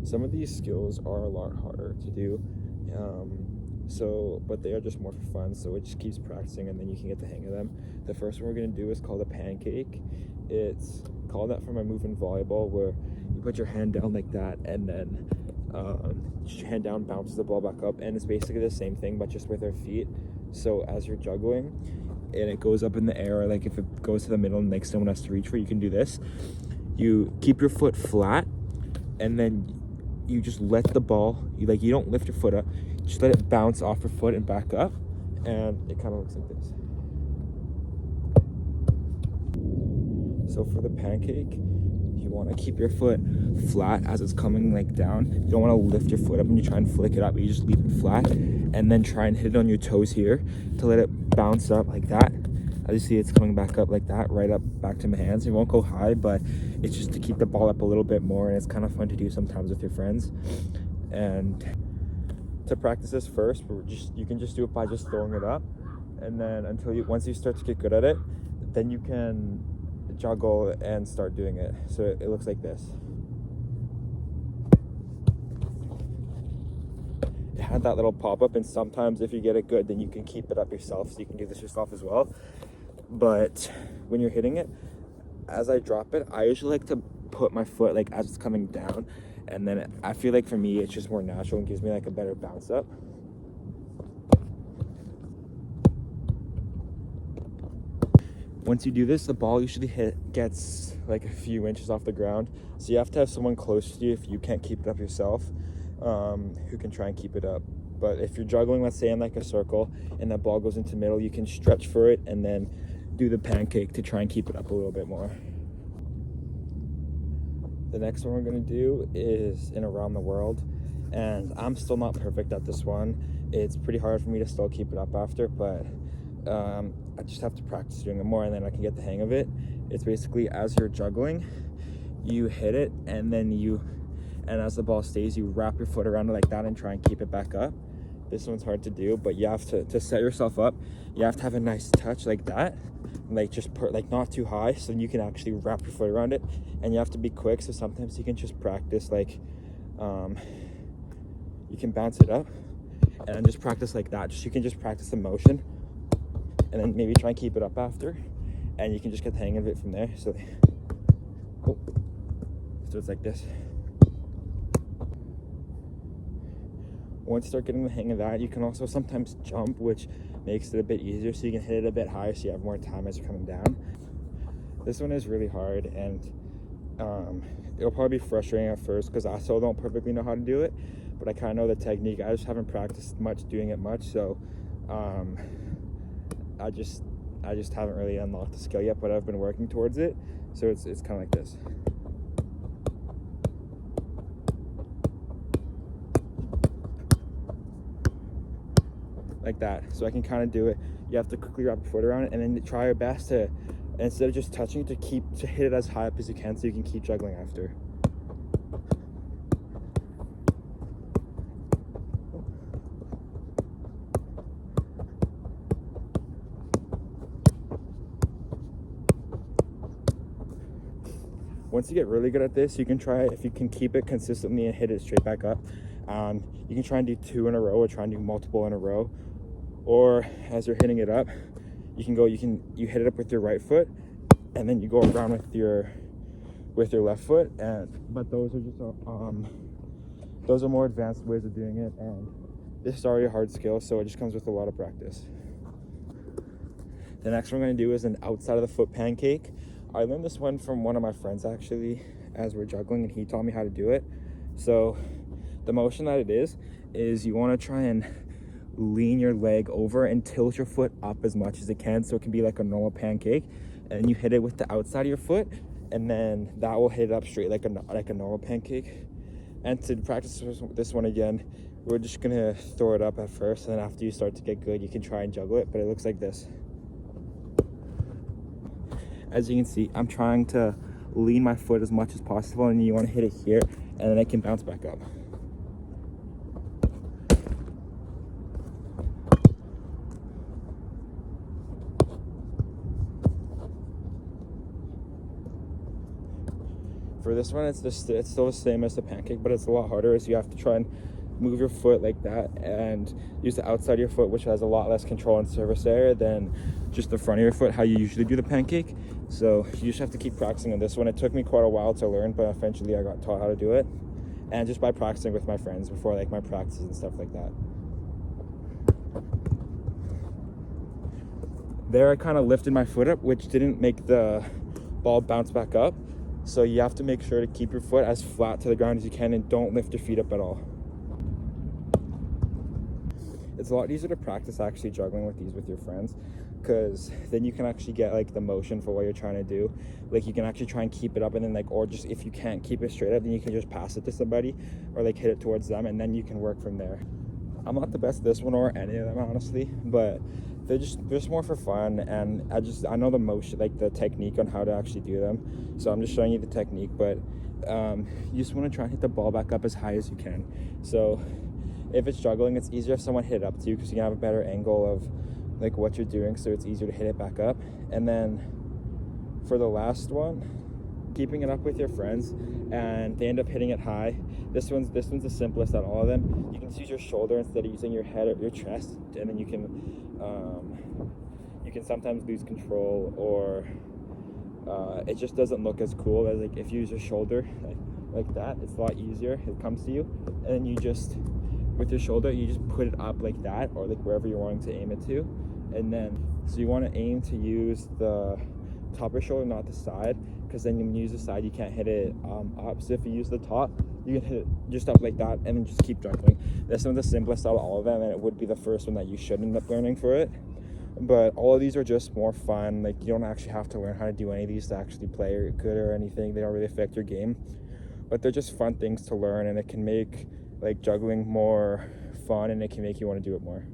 Some of these skills are a lot harder to do, but they are just more for fun, so it just keeps practicing and then you can get the hang of them. The first one we're going to do is called a pancake. It's called that from a move in volleyball where you put your hand down like that and then your hand down bounces the ball back up, and it's basically the same thing but just with our feet. So as you're juggling and it goes up in the air, like if it goes to the middle and like someone has to reach for it, you can do this. You keep your foot flat and then you just let the ball, you don't lift your foot up, just let it bounce off your foot and back up, and it kind of looks like this. So for the pancake, you want to keep your foot flat as it's coming like down. You don't want to lift your foot up and you try and flick it up. You just leave it flat and then try and hit it on your toes here to let it bounce up like that. As you see, it's coming back up like that, right up back to my hands. It won't go high, but it's just to keep the ball up a little bit more, and it's kind of fun to do sometimes with your friends. And to practice this first, you can just do it by just throwing it up, and then once you start to get good at it, then you can juggle and start doing it. So it looks like this. It had that little pop-up, and sometimes if you get it good, then you can keep it up yourself, so you can do this yourself as well. But when you're hitting it, as I drop it, I usually like to put my foot like as it's coming down, and then I feel like for me it's just more natural and gives me like a better bounce up. Once you do this, the ball usually gets like a few inches off the ground, so you have to have someone close to you if you can't keep it up yourself, who can try and keep it up. But if you're juggling, let's say in like a circle and that ball goes into the middle, you can stretch for it and then do the pancake to try and keep it up a little bit more. The next one we're going to do is in around the world, and I'm still not perfect at this one. It's pretty hard for me to still keep it up after, but I just have to practice doing it more and then I can get the hang of it. It's basically as you're juggling, you hit it and as the ball stays, you wrap your foot around it like that and try and keep it back up. This one's hard to do, but you have to set yourself up. You have to have a nice touch like that, like just not too high, so you can actually wrap your foot around it, and you have to be quick. So sometimes you can just practice you can bounce it up and then just practice like that. You can just practice the motion and then maybe try and keep it up after, and you can just get the hang of it from there. So it's like this. Once you start getting the hang of that, you can also sometimes jump, which makes it a bit easier, so you can hit it a bit higher so you have more time as you're coming down. This one is really hard, and it'll probably be frustrating at first because I still don't perfectly know how to do it, but I kind of know the technique. I just haven't practiced doing it much, so I just haven't really unlocked the skill yet, but I've been working towards it. So it's kind of like this. Like that. So I can kind of do it. You have to quickly wrap your foot around it and then try your best to, instead of just touching it, to hit it as high up as you can so you can keep juggling after. Once you get really good at this, you can try, if you can keep it consistently and hit it straight back up, you can try and do 2 in a row or try and do multiple in a row. Or as you're hitting it up, you hit it up with your right foot and then you go around with your left foot. But those are just those are more advanced ways of doing it, and this is already a hard skill, so it just comes with a lot of practice. The next one we're going to do is an outside of the foot pancake. I learned this one from one of my friends actually as we're juggling, and he taught me how to do it. So the motion that it is you want to try and lean your leg over and tilt your foot up as much as it can, so it can be like a normal pancake, and you hit it with the outside of your foot, and then that will hit it up straight like a normal pancake. And to practice this one again, we're just gonna throw it up at first, and then after you start to get good, you can try and juggle it, but it looks like this. As you can see, I'm trying to lean my foot as much as possible, and you want to hit it here, and then it can bounce back up. For For this one, it's still the same as the pancake, but it's a lot harder. So you have to try and move your foot like that and use the outside of your foot, which has a lot less control and surface area than just the front of your foot, how you usually do the pancake. So you just have to keep practicing on this one. It took me quite a while to learn, but eventually I got taught how to do it, and just by practicing with my friends before like my practices and stuff like that. There I kind of lifted my foot up, which didn't make the ball bounce back up. So you have to make sure to keep your foot as flat to the ground as you can and don't lift your feet up at all. It's a lot easier to practice actually juggling with these with your friends, because then you can actually get like the motion for what you're trying to do. Like you can actually try and keep it up, and then like, or just if you can't keep it straight up, then you can just pass it to somebody or like hit it towards them, and then you can work from there. I'm not the best at this one or any of them honestly, but they're just more for fun, and I know the motion, like the technique on how to actually do them, so I'm just showing you the technique. But you just want to try and hit the ball back up as high as you can. So if it's juggling, it's easier if someone hit it up to you, because you can have a better angle of like what you're doing, so it's easier to hit it back up. And then for the last one, keeping it up with your friends and they end up hitting it high. This one's the simplest out of all of them. You can just use your shoulder instead of using your head or your chest, and then you can sometimes lose control, or it just doesn't look as cool as like if you use your shoulder like that. It's a lot easier. It comes to you, and then you just, with your shoulder, you just put it up like that, or like wherever you're wanting to aim it to. And then so you want to aim to use the top of your shoulder, not the side, because then when you use the side you can't hit it up. So if you use the top, you can hit it just up like that, and then just keep juggling. This one's the simplest out of all of them, and it would be the first one that you should end up learning for it. But all of these are just more fun. Like you don't actually have to learn how to do any of these to actually play good or anything. They don't really affect your game, but they're just fun things to learn, and it can make like juggling more fun, and it can make you want to do it more.